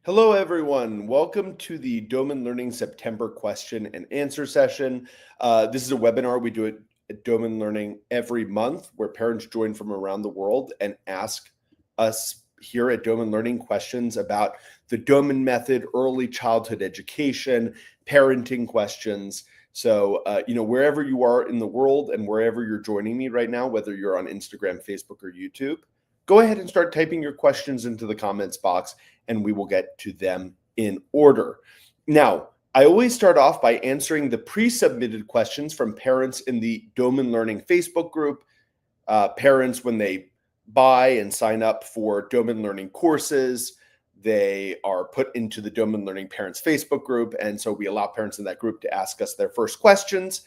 Hello, everyone. Welcome to the Doman Learning September question and answer session. This is a webinar we do at Doman Learning every month where parents join from around the world and ask us here at Doman Learning questions about the Doman method, early childhood education, parenting questions. So, wherever you are in the world and wherever you're joining me right now, whether you're on Instagram, Facebook, or YouTube, go ahead and start typing your questions into the comments box and we will get to them in order. Now, I always start off by answering the pre-submitted questions from parents in the Doman Learning Facebook group. Parents, when they buy and sign up for Doman Learning courses, they are put into the Doman Learning Parents Facebook group. And so we allow parents in that group to ask us their first questions.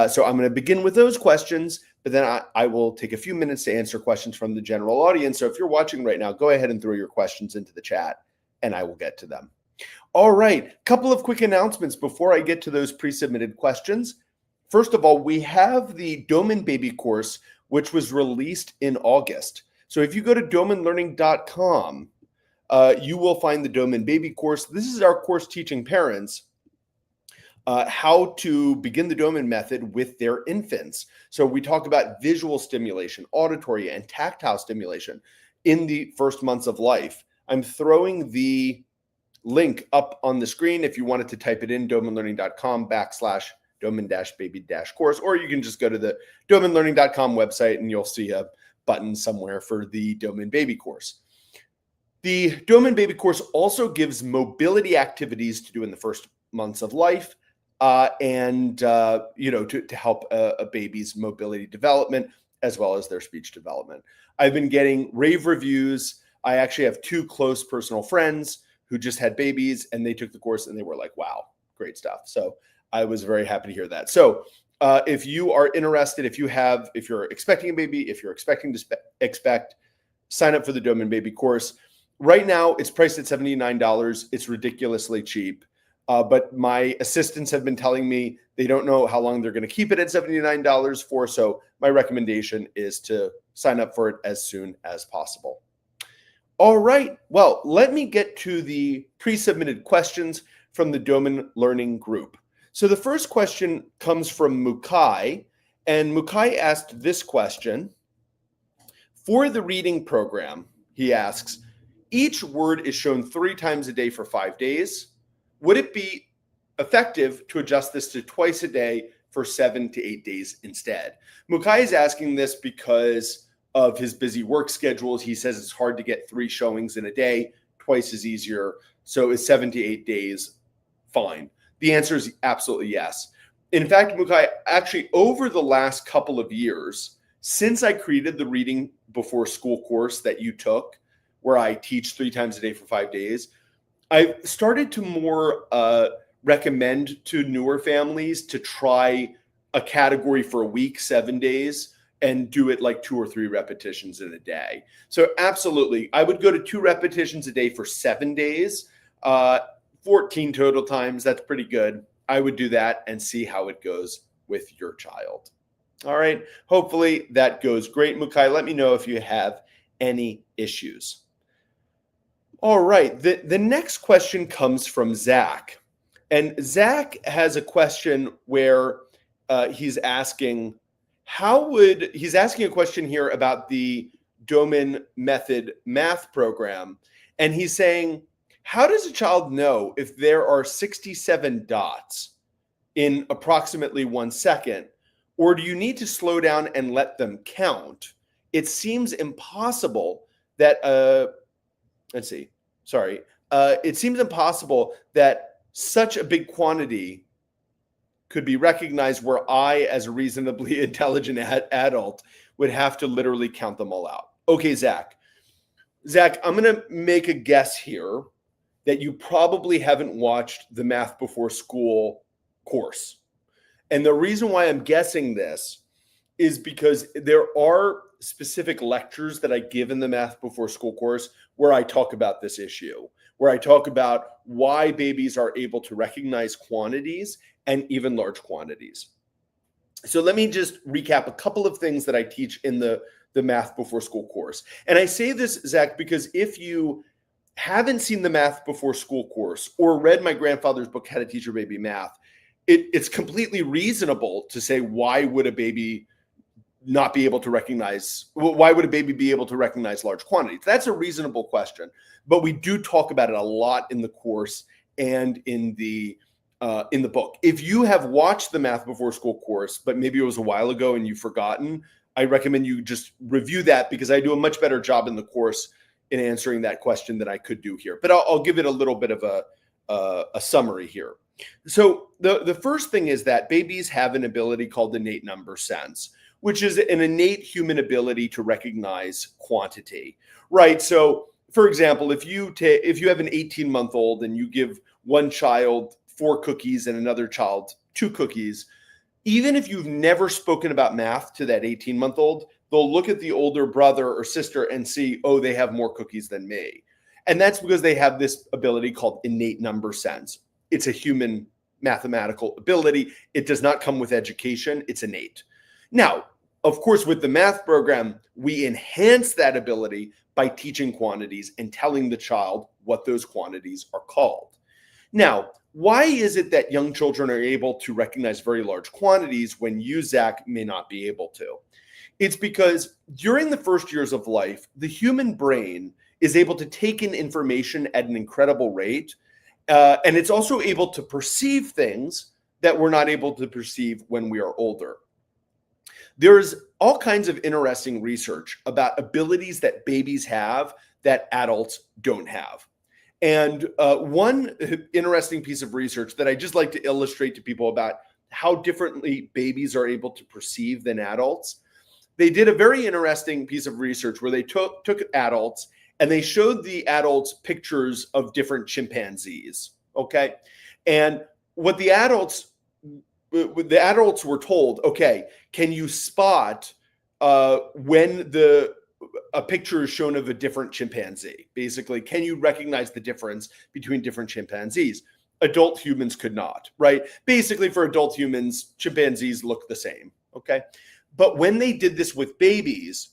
So I'm going to begin with those questions, but then I will take a few minutes to answer questions from the general audience. So if you're watching right now, go ahead and throw your questions into the chat and I will get to them. All right, a couple of quick announcements before I get to those pre-submitted questions. First of all, we have the Doman Baby course, which was released in August. So if you go to domanlearning.com, you will find the Doman Baby course. This is our course teaching parents how to begin the Doman method with their infants. So we talk about visual stimulation, auditory and tactile stimulation in the first months of life. I'm throwing the link up on the screen if you wanted to type it in, domanlearning.com/Doman-baby-course, or you can just go to the domanlearning.com website and you'll see a button somewhere for the Doman Baby course. The Doman Baby course also gives mobility activities to do in the first months of life. To help a baby's mobility development as well as their speech development. I've been getting rave reviews. I actually have two close personal friends who just had babies and they took the course and they were like, wow, great stuff. So I was very happy to hear that. So if you are interested, if you're expecting a baby, if you're expecting to expect, sign up for the Doman Baby course. Right now it's priced at $79. It's ridiculously cheap. But my assistants have been telling me they don't know how long they're going to keep it at $79 for. So my recommendation is to sign up for it as soon as possible. All right. Well, let me get to the pre-submitted questions from the Doman Learning group. So the first question comes from Mukai, and Mukai asked this question. For the reading program, he asks, each word is shown 3 times a day for 5 days. Would it be effective to adjust this to twice a day for 7 to 8 days instead? Mukai is asking this because of his busy work schedules. He says it's hard to get 3 showings in a day. Twice is easier. So is 7 to 8 days fine? The answer is absolutely yes. In fact, Mukai, actually over the last couple of years, since I created the reading before school course that you took, where I teach 3 times a day for 5 days, I've started to more recommend to newer families to try a category for a week, 7 days, and do it like 2 or 3 repetitions in a day. So absolutely, I would go to 2 repetitions a day for 7 days, 14 total times. That's pretty good. I would do that and see how it goes with your child. All right. Hopefully that goes great, Mukai. Let me know if you have any issues. All right, the next question comes from Zach. And Zach has a question where he's asking a question here about the Doman method math program. And he's saying, how does a child know if there are 67 dots in approximately 1 second? Or do you need to slow down and let them count? It seems impossible that it seems impossible that such a big quantity could be recognized where I, as a reasonably intelligent adult, would have to literally count them all out. Okay, Zach, I'm going to make a guess here that you probably haven't watched the Math Before School course. And the reason why I'm guessing this is because there are specific lectures that I give in the Math Before School course where I talk about this issue, where I talk about why babies are able to recognize quantities and even large quantities. So let me just recap a couple of things that I teach in the Math Before School course. And I say this, Zach, because if you haven't seen the Math Before School course or read my grandfather's book, How to Teach Your Baby Math, it's completely reasonable to say, why would a baby not be able to recognize, why would a baby be able to recognize large quantities? That's a reasonable question, but we do talk about it a lot in the course and in the book. If you have watched the Math Before School course, but maybe it was a while ago and you've forgotten, I recommend you just review that, because I do a much better job in the course in answering that question than I could do here. But I'll give it a little bit of a summary here. So the first thing is that babies have an ability called innate number sense, which is an innate human ability to recognize quantity, right? So, for example, if you have an 18-month-old and you give one child 4 cookies and another child 2 cookies, even if you've never spoken about math to that 18-month-old, they'll look at the older brother or sister and see, oh, they have more cookies than me. And that's because they have this ability called innate number sense. It's a human mathematical ability. It does not come with education. It's innate. Now, of course, with the math program, we enhance that ability by teaching quantities and telling the child what those quantities are called. Now, why is it that young children are able to recognize very large quantities when you, Zach, may not be able to? It's because during the first years of life, the human brain is able to take in information at an incredible rate. And it's also able to perceive things that we're not able to perceive when we are older. There's all kinds of interesting research about abilities that babies have that adults don't have. And one interesting piece of research that I just like to illustrate to people about how differently babies are able to perceive than adults. They did a very interesting piece of research where they took adults and they showed the adults pictures of different chimpanzees, okay? And what the adults were told, okay, can you spot when a picture is shown of a different chimpanzee? Basically, can you recognize the difference between different chimpanzees? Adult humans could not, right? Basically, for adult humans, chimpanzees look the same, okay? But when they did this with babies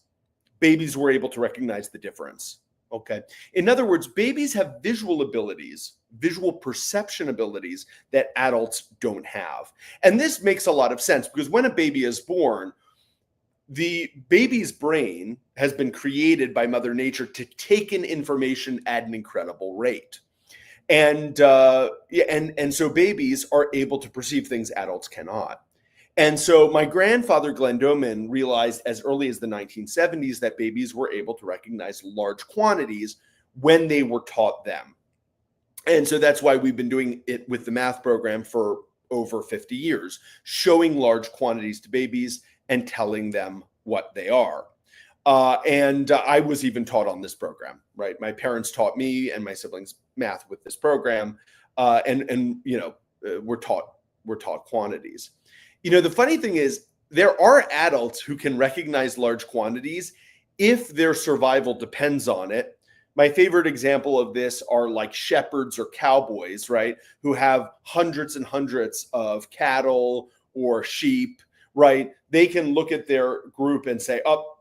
were able to recognize the difference. Okay. In other words, babies have visual abilities, visual perception abilities that adults don't have. And this makes a lot of sense because when a baby is born, the baby's brain has been created by Mother Nature to take in information at an incredible rate. And so babies are able to perceive things adults cannot. And so my grandfather, Glenn Doman, realized as early as the 1970s that babies were able to recognize large quantities when they were taught them. And so that's why we've been doing it with the math program for over 50 years, showing large quantities to babies and telling them what they are. And I was even taught on this program, right? My parents taught me and my siblings math with this program, and we're taught quantities. You know, the funny thing is there are adults who can recognize large quantities if their survival depends on it. My favorite example of this are like shepherds or cowboys, right? Who have hundreds and hundreds of cattle or sheep, right? They can look at their group and say, oh,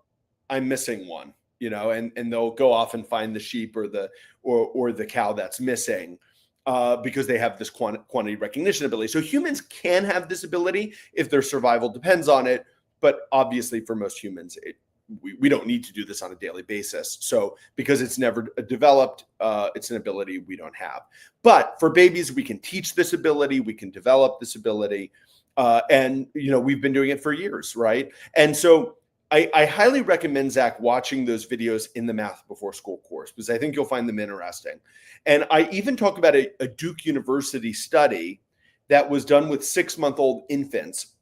I'm missing one, and they'll go off and find the sheep or the cow that's missing. Because they have this quantity recognition ability. So humans can have this ability if their survival depends on it. But obviously for most humans, we don't need to do this on a daily basis. So because it's never developed, it's an ability we don't have. But for babies, we can teach this ability. We can develop this ability. And we've been doing it for years, right? And so I highly recommend, Zach, watching those videos in the Math Before School course, because I think you'll find them interesting. And I even talk about a Duke University study that was done with 6-month-old infants,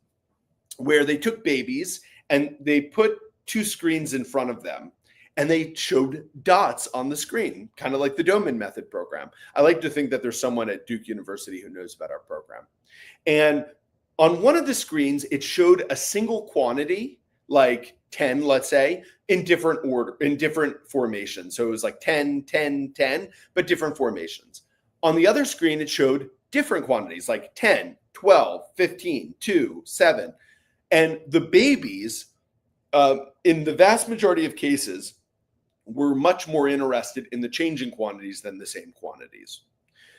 where they took babies and they put 2 screens in front of them, and they showed dots on the screen, kind of like the Doman method program. I like to think that there's someone at Duke University who knows about our program. And on one of the screens, it showed a single quantity, like 10, let's say, in different order, in different formations. So it was like 10, 10, 10, but different formations. On the other screen, it showed different quantities like 10, 12, 15, 2, 7. And the babies, in the vast majority of cases, were much more interested in the changing quantities than the same quantities.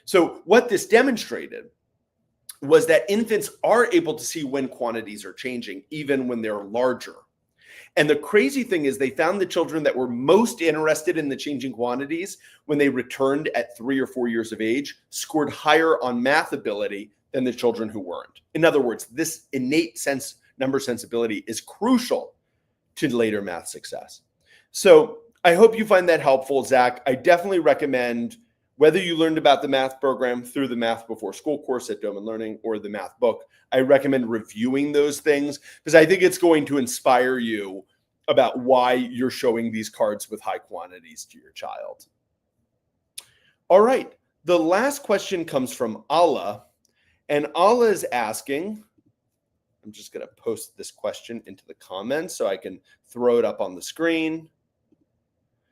So what this demonstrated was that infants are able to see when quantities are changing, even when they're larger. And the crazy thing is they found the children that were most interested in the changing quantities when they returned at 3 or 4 years of age scored higher on math ability than the children who weren't. In other words, this innate number sensibility is crucial to later math success. So I hope you find that helpful, Zach. I definitely recommend, whether you learned about the math program through the Math Before School course at Doman Learning or the math book, I recommend reviewing those things because I think it's going to inspire you about why you're showing these cards with high quantities to your child. All right. The last question comes from Allah, and Allah is asking, I'm just going to post this question into the comments so I can throw it up on the screen.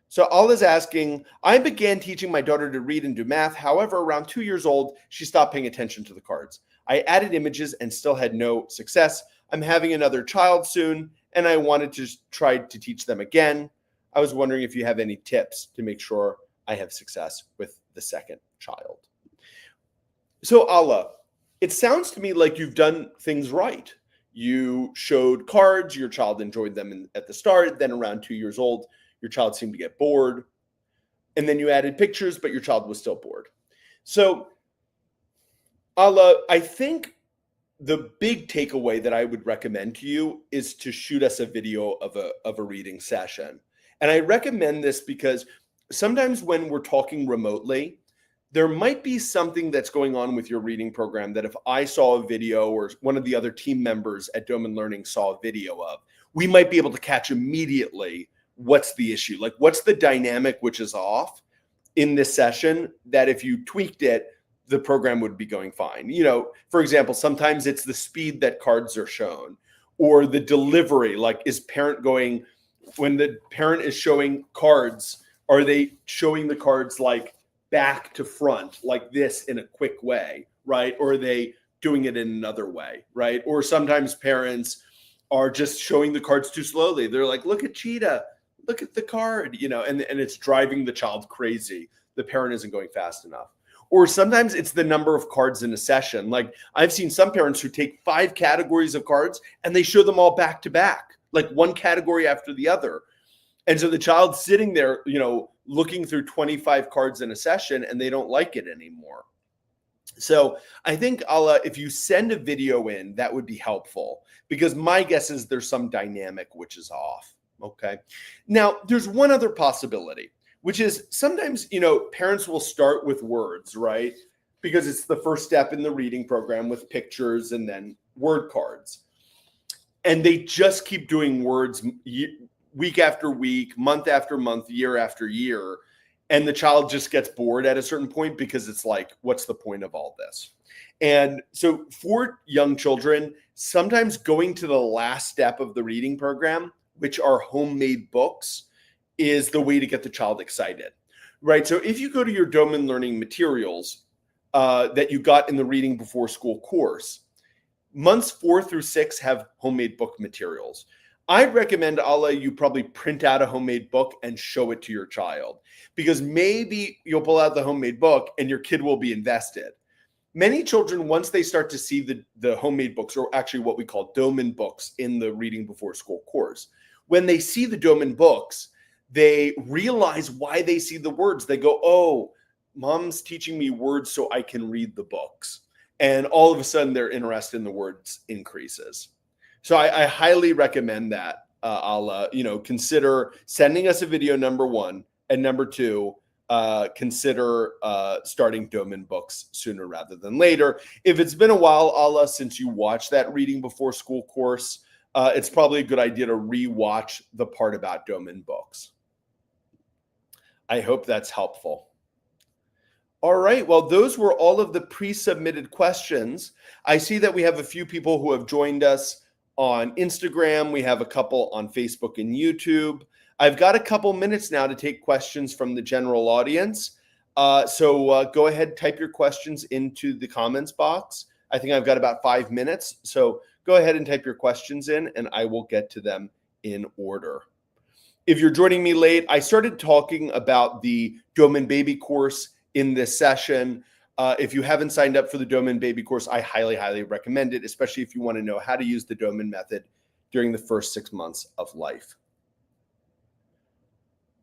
So Allah's asking, I began teaching my daughter to read and do math. However, around 2 years old, she stopped paying attention to the cards. I added images and still had no success. I'm having another child soon, and I wanted to try to teach them again. I was wondering if you have any tips to make sure I have success with the second child. So Allah, it sounds to me like you've done things right. You showed cards, your child enjoyed them at the start, then around 2 years old, your child seemed to get bored. And then you added pictures, but your child was still bored. So, Allah, I think the big takeaway that I would recommend to you is to shoot us a video of a reading session. And I recommend this because sometimes when we're talking remotely, there might be something that's going on with your reading program that if I saw a video or one of the other team members at Doman Learning saw a video of, we might be able to catch immediately what's the issue, like what's the dynamic which is off in this session that if you tweaked it, the program would be going fine. You know, for example, sometimes it's the speed that cards are shown or the delivery, like is parent going, when the parent is showing cards, are they showing the cards like back to front like this in a quick way, right? Or are they doing it in another way, right? Or sometimes parents are just showing the cards too slowly. They're like, look at Cheetah, look at the card, you know, and it's driving the child crazy. The parent isn't going fast enough. Or sometimes it's the number of cards in a session. Like I've seen some parents who take 5 categories of cards and they show them all back to back, like one category after the other. And so the child's sitting there, you know, looking through 25 cards in a session and they don't like it anymore. So I think, Allah, if you send a video in, that would be helpful because my guess is there's some dynamic which is off. Okay. Now, there's one other possibility, which is sometimes, you know, parents will start with words, right? Because it's the first step in the reading program with pictures and then word cards. And they just keep doing words week after week, month after month, year after year. And the child just gets bored at a certain point because it's like, what's the point of all this? And so for young children, sometimes going to the last step of the reading program, which are homemade books, is the way to get the child excited, right? So if you go to your Doman Learning materials that you got in the Reading Before School course, months 4 through 6 have homemade book materials. I'd recommend, Allah, you probably print out a homemade book and show it to your child because maybe you'll pull out the homemade book and your kid will be invested. Many children, once they start to see the homemade books, or actually what we call Doman books in the Reading Before School course, when they see the Doman books, they realize why they see the words. They go, oh, mom's teaching me words so I can read the books. And all of a sudden their interest in the words increases. So I highly recommend that. I'll, consider sending us a video, number 1, and number 2, consider starting Doman books sooner rather than later. If it's been a while, Allah, since you watched that Reading Before School course, it's probably a good idea to rewatch the part about Doman books. I hope that's helpful. All right. Well, those were all of the pre-submitted questions. I see that we have a few people who have joined us on Instagram. We have a couple on Facebook and YouTube. I've got a couple minutes now to take questions from the general audience. So go ahead, type your questions into the comments box. I think I've got about 5 minutes. So go ahead and type your questions in and I will get to them in order. If you're joining me late, I started talking about the Doman Baby course in this session. If you haven't signed up for the Doman Baby course, I highly, highly recommend it, especially if you want to know how to use the Doman method during the first 6 months of life.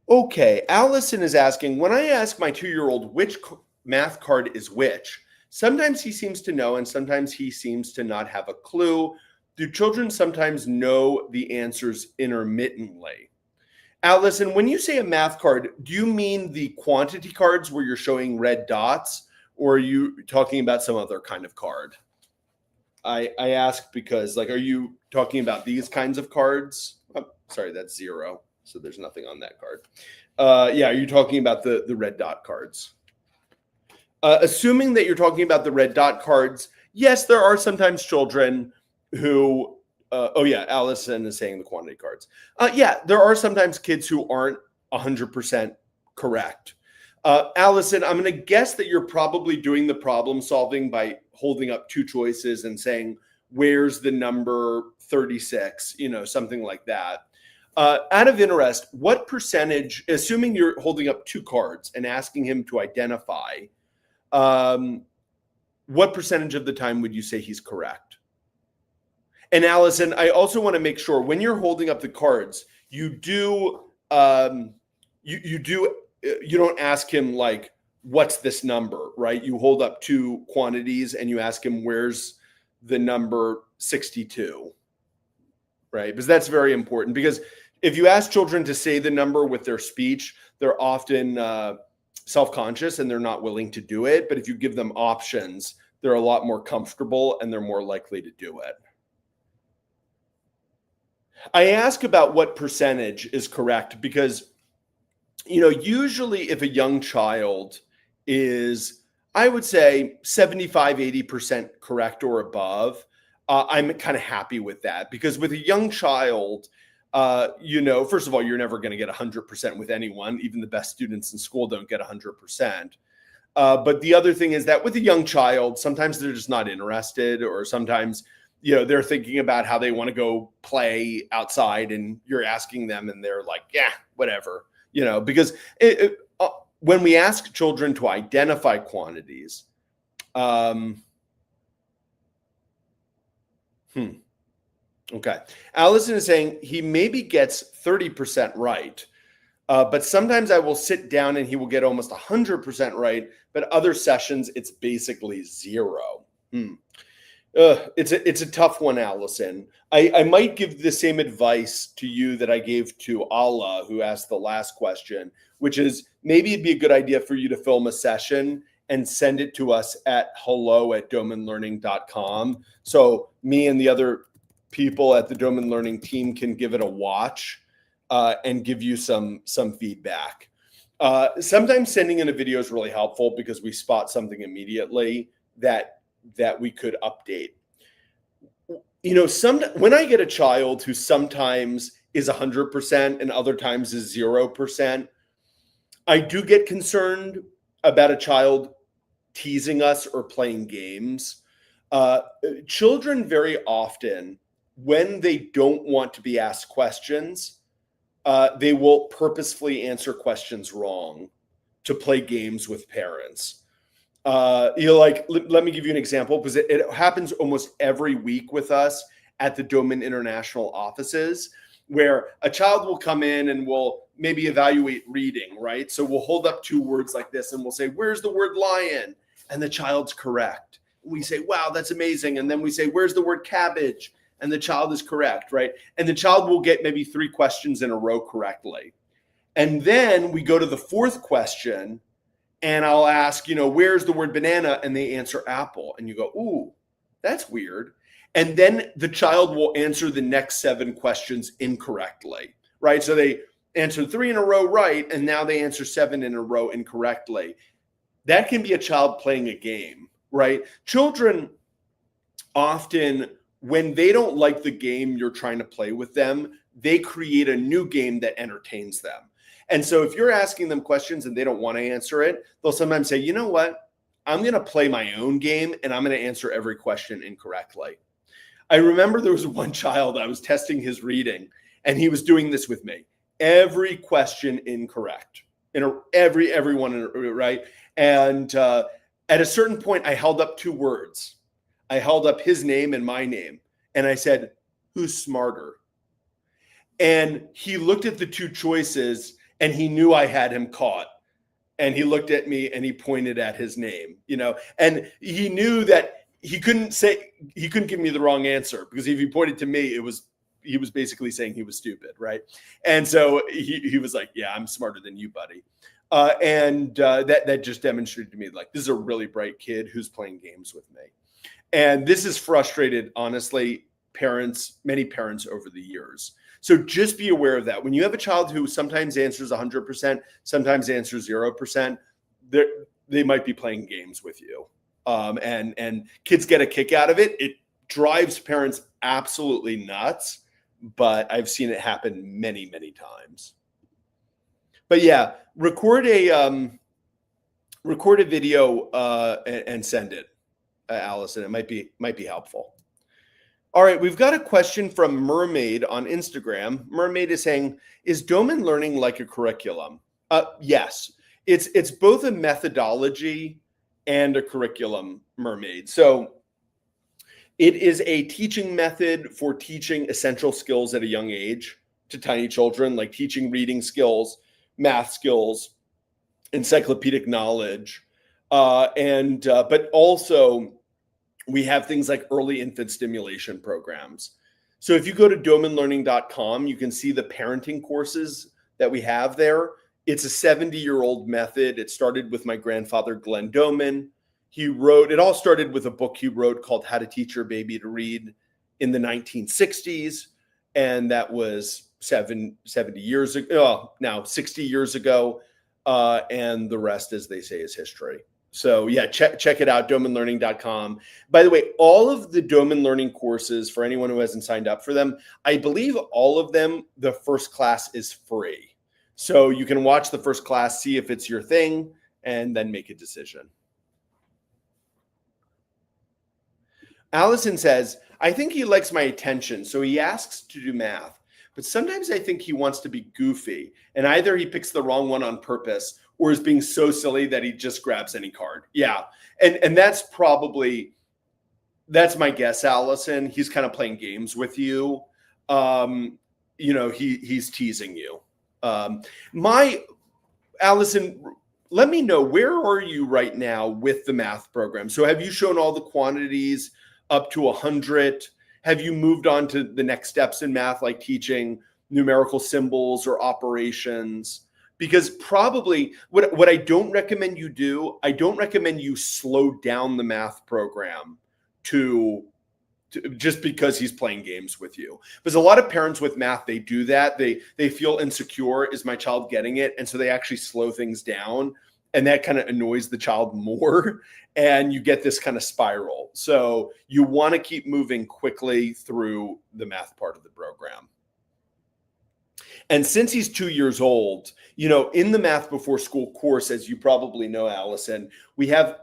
Okay, Allison is asking, when I ask my 2-year-old which math card is which, sometimes he seems to know and sometimes he seems to not have a clue. Do children sometimes know the answers intermittently? Allison, when you say a math card, do you mean the quantity cards where you're showing red dots, or are you talking about some other kind of card? I ask because, like, are you talking about these kinds of cards? Oh, sorry, that's 0. So there's nothing on that card. Yeah, are you talking about the red dot cards? Assuming that you're talking about the red dot cards, yes, there are sometimes children who, oh yeah, Allison is saying the quantity cards. Yeah, there are sometimes kids who aren't 100% correct. Allison, I'm going to guess that you're probably doing the problem solving by holding up 2 choices and saying, where's the number 36, something like that. Out of interest, what percentage, assuming you're holding up 2 cards and asking him to identify, what percentage of the time would you say he's correct? And Allison, I also want to make sure when you're holding up the cards, you don't ask him like, what's this number, right? You hold up 2 quantities and you ask him, where's the number 62, right? Because that's very important, because if you ask children to say the number with their speech, they're often self-conscious and they're not willing to do it. But if you give them options, they're a lot more comfortable and they're more likely to do it. I ask about what percentage is correct because, usually if a young child is, I would say 75, 80% correct or above, I'm kind of happy with that, because with a young child, first of all, you're never going to get 100% with anyone. Even the best students in school don't get 100%. But the other thing is that with a young child, sometimes they're just not interested, or sometimes, they're thinking about how they want to go play outside and you're asking them and they're like, yeah, whatever, because when we ask children to identify quantities, Okay. Allison is saying he maybe gets 30% right, but sometimes I will sit down and he will get almost 100% right, but other sessions it's basically 0. It's a tough one, Allison. I might give the same advice to you that I gave to Allah, who asked the last question, which is maybe it'd be a good idea for you to film a session and send it to us at hello@domanlearning.com. So me and the other people at the Doman Learning team can give it a watch and give you some feedback. Sometimes sending in a video is really helpful because we spot something immediately that we could update. When I get a child who sometimes is 100% and other times is 0%, I do get concerned about a child teasing us or playing games. Children very often, when they don't want to be asked questions, they will purposefully answer questions wrong to play games with parents. Let me give you an example, because it happens almost every week with us at the Doman International offices, where a child will come in and we'll maybe evaluate reading, right? So we'll hold up 2 words like this and we'll say, where's the word lion? And the child's correct. We say, wow, that's amazing. And then we say, where's the word cabbage? And the child is correct, right? And the child will get maybe 3 questions in a row correctly. And then we go to the 4th question and I'll ask, where's the word banana? And they answer apple. And you go, ooh, that's weird. And then the child will answer the next 7 questions incorrectly, right? So they answered 3 in a row right, and now they answer 7 in a row incorrectly. That can be a child playing a game, right? Children often, when they don't like the game you're trying to play with them, they create a new game that entertains them. And so if you're asking them questions and they don't want to answer it, they'll sometimes say, you know what? I'm going to play my own game and I'm going to answer every question incorrectly. I remember there was one child, I was testing his reading and he was doing this with me. every question incorrect. Everyone right. And at a certain point, I held up two words. I held up his name and my name, and I said, "Who's smarter?" And he looked at the two choices, and he knew I had him caught. And he looked at me and he pointed at his name, and he knew that he couldn't give me the wrong answer, because if he pointed to me, he was basically saying he was stupid, right? And so he was like, "Yeah, I'm smarter than you, buddy." That just demonstrated to me, like, this is a really bright kid who's playing games with me. And this has frustrated, honestly, many parents over the years. So just be aware of that. When you have a child who sometimes answers 100%, sometimes answers 0%, they might be playing games with you. And kids get a kick out of it. It drives parents absolutely nuts, but I've seen it happen many, many times. But yeah, record a video and send it, Allison. It might be helpful. All right, we've got a question from Mermaid on Instagram. Mermaid is saying, "Is Doman learning like a curriculum?" Yes, it's both a methodology and a curriculum, Mermaid. So it is a teaching method for teaching essential skills at a young age to tiny children, like teaching reading skills, math skills, encyclopedic knowledge, but also we have things like early infant stimulation programs. So if you go to domanlearning.com, you can see the parenting courses that we have there. It's a 70-year-old method. It started with my grandfather, Glenn Doman. It all started with a book he wrote called How to Teach Your Baby to Read in the 1960s. And that was 70 years ago, now 60 years ago. And the rest, as they say, is history. So yeah, check it out, domanlearning.com. By the way, all of the Doman Learning courses, for anyone who hasn't signed up for them, I believe all of them, the first class is free. So you can watch the first class, see if it's your thing, and then make a decision. Allison says, "I think he likes my attention, so he asks to do math. But sometimes I think he wants to be goofy, and either he picks the wrong one on purpose or is being so silly that he just grabs any card." Yeah. And that's my guess, Allison. He's kind of playing games with you. He's teasing you. Allison, let me know, where are you right now with the math program? So have you shown all the quantities up to 100? Have you moved on to the next steps in math, like teaching numerical symbols or operations? Because probably what I don't recommend you do, I don't recommend you slow down the math program to just because he's playing games with you. Because a lot of parents with math, they do that. They feel insecure. Is my child getting it? And so they actually slow things down. And that kind of annoys the child more. And you get this kind of spiral. So you want to keep moving quickly through the math part of the program. And since he's 2 years old, in the Math Before School course, as you probably know, Allison, we have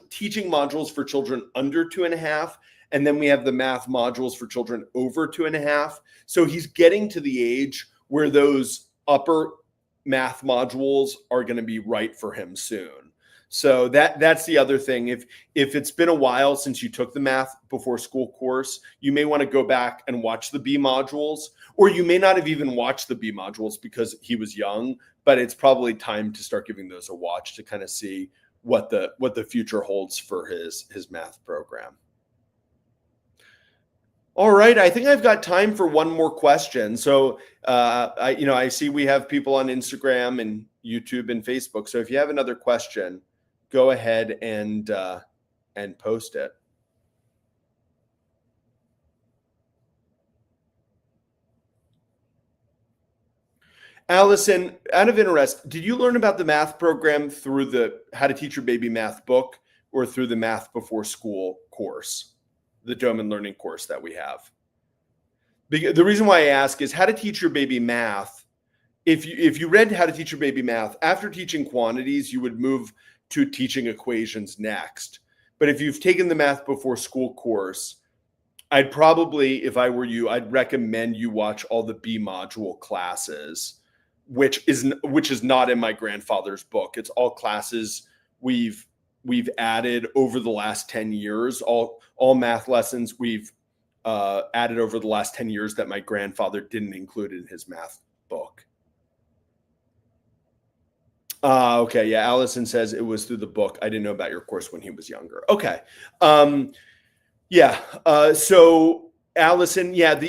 teaching modules for children under 2.5. And then we have the math modules for children over 2.5. So he's getting to the age where those upper math modules are going to be right for him soon. So that's the other thing. If it's been a while since you took the Math Before School course, you may want to go back and watch the B modules, or you may not have even watched the B modules because he was young, but it's probably time to start giving those a watch to kind of see what the future holds for his math program. All right, I think I've got time for one more question. So, I see we have people on Instagram and YouTube and Facebook. So if you have another question, go ahead and post it. Allison, out of interest, did you learn about the math program through the How to Teach Your Baby Math book or through the Math Before School course, the Doman Learning course that we have? The reason why I ask is How to Teach Your Baby Math. If you read How to Teach Your Baby Math, after teaching quantities, you would move to teaching equations next. But if you've taken the Math Before School course, I'd probably, if I were you, I'd recommend you watch all the B module classes which is not in my grandfather's book. It's all classes we've added over the last 10 years, all math lessons we've added over the last 10 years that my grandfather didn't include in his math book. Okay. Yeah. Allison says it was through the book. I didn't know about your course when he was younger. Okay. Yeah. So Allison, yeah,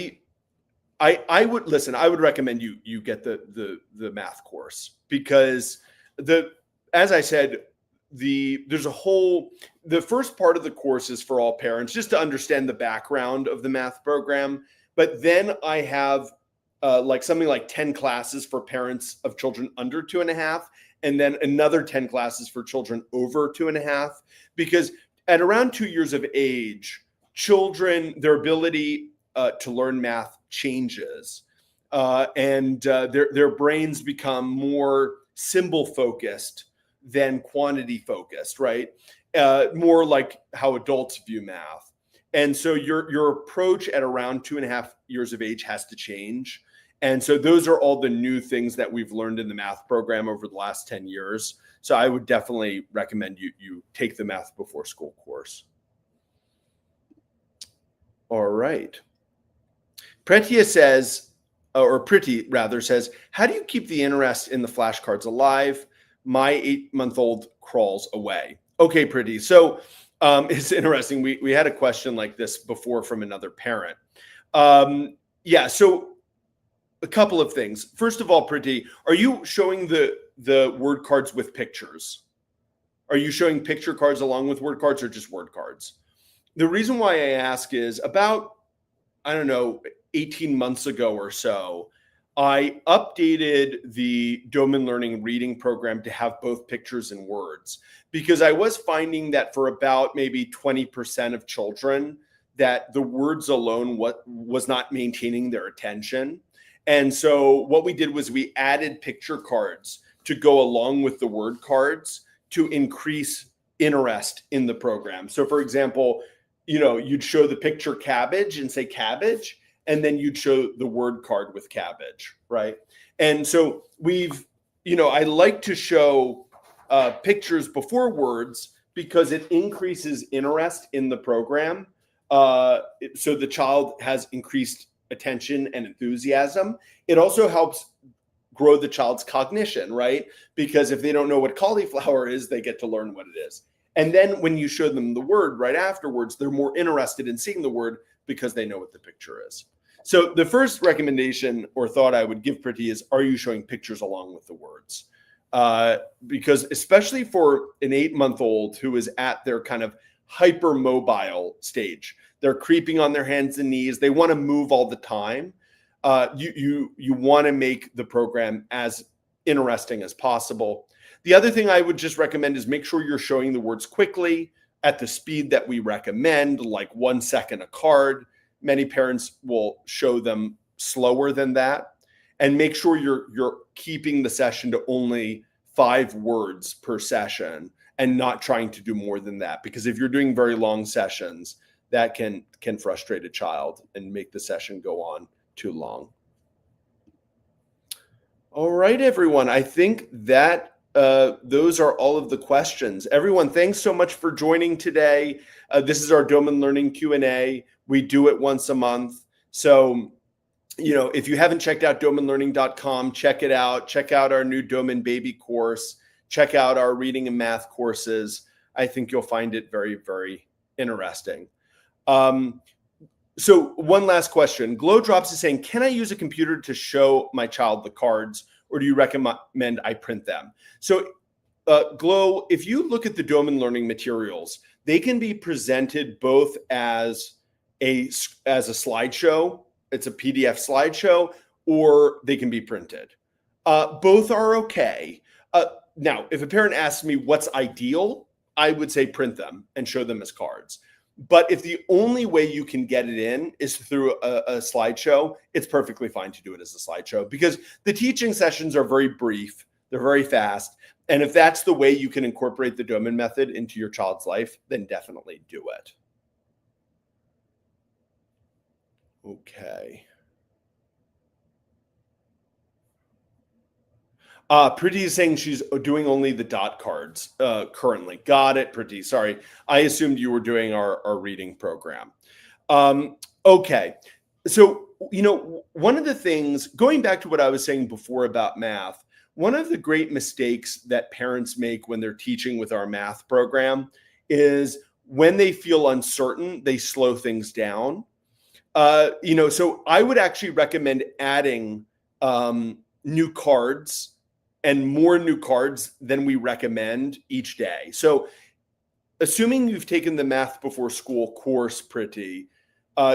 I would recommend you get the math course, because as I said, the first part of the course is for all parents, just to understand the background of the math program. But then I have like something like 10 classes for parents of children under 2.5, and then another 10 classes for children over 2.5, because at around 2 years of age, children, their ability to learn math changes, and their brains become more symbol focused than quantity focused, right? More like how adults view math. And so your approach at around 2.5 years of age has to change. And so those are all the new things that we've learned in the math program over the last 10 years. So I would definitely recommend you take the math before school course. All right. Pretty says, how do you keep the interest in the flashcards alive? My 8-month-old crawls away. Okay, Pretty. So it's interesting. We had a question like this before from another parent. Yeah, so a couple of things. First of all, Pretty, are you showing the word cards with pictures? Are you showing picture cards along with word cards, or just word cards? The reason why I ask is about, I don't know, 18 months ago or so, I updated the Doman Learning reading program to have both pictures and words, because I was finding that for about maybe 20% of children, that the words alone was not maintaining their attention. And so what we did was we added picture cards to go along with the word cards to increase interest in the program. So for example, you'd show the picture cabbage and say cabbage, and then you'd show the word card with cabbage, right? And so I like to show pictures before words, because it increases interest in the program. So the child has increased attention and enthusiasm. It also helps grow the child's cognition, right? Because if they don't know what cauliflower is, they get to learn what it is. And then when you show them the word right afterwards, they're more interested in seeing the word because they know what the picture is. So the first recommendation or thought I would give Pretty is, are you showing pictures along with the words? Because especially for an 8-month-old who is at their kind of hypermobile stage, they're creeping on their hands and knees, they want to move all the time. You want to make the program as interesting as possible. The other thing I would just recommend is make sure you're showing the words quickly at the speed that we recommend, like 1 second a card. Many parents will show them slower than that. And make sure you're keeping the session to only 5 words per session and not trying to do more than that. Because if you're doing very long sessions, that can frustrate a child and make the session go on too long. All right, everyone. I think that those are all of the questions. Everyone, thanks so much for joining today. This is our Doman Learning Q&A. We do it once a month. So, if you haven't checked out domanlearning.com, check it out. Check out our new Doman Baby course. Check out our reading and math courses. I think you'll find it very, very interesting. So one last question. Glow Drops is saying, can I use a computer to show my child the cards, or do you recommend I print them? So Glow, if you look at the Doman Learning materials, they can be presented both as a slideshow, it's a PDF slideshow, or they can be printed. Both are okay. Now, if a parent asks me what's ideal, I would say print them and show them as cards. But if the only way you can get it in is through a slideshow, it's perfectly fine to do it as a slideshow, because the teaching sessions are very brief. They're very fast. And if that's the way you can incorporate the Doman method into your child's life, then definitely do it. Okay. Pretty is saying she's doing only the dot cards currently. Got it, Pretty. Sorry. I assumed you were doing our reading program. Okay. So, one of the things, going back to what I was saying before about math, one of the great mistakes that parents make when they're teaching with our math program is when they feel uncertain, they slow things down. So I would actually recommend adding new cards and more new cards than we recommend each day. So assuming you've taken the Math Before School course, Pretty,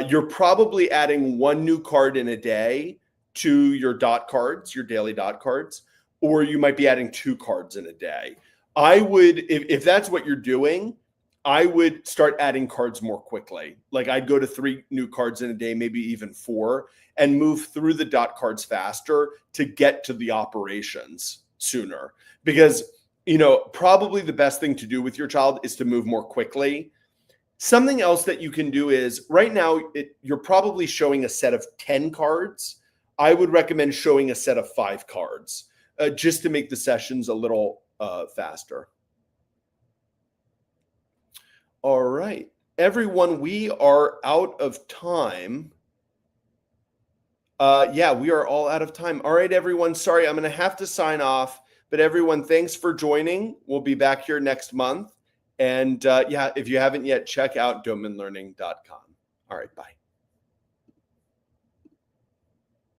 you're probably adding one new card in a day to your dot cards, your daily dot cards, or you might be adding two cards in a day. I would, if that's what you're doing, I would start adding cards more quickly. Like I'd go to 3 new cards in a day, maybe even 4, and move through the dot cards faster to get to the operations sooner. Because, probably the best thing to do with your child is to move more quickly. Something else that you can do is right now, you're probably showing a set of 10 cards. I would recommend showing a set of 5 cards just to make the sessions a little faster. All right, everyone, we are out of time. Yeah, we are all out of time. All right, everyone, sorry, I'm going to have to sign off. But everyone, thanks for joining. We'll be back here next month. And if you haven't yet, check out domanlearning.com. All right, bye.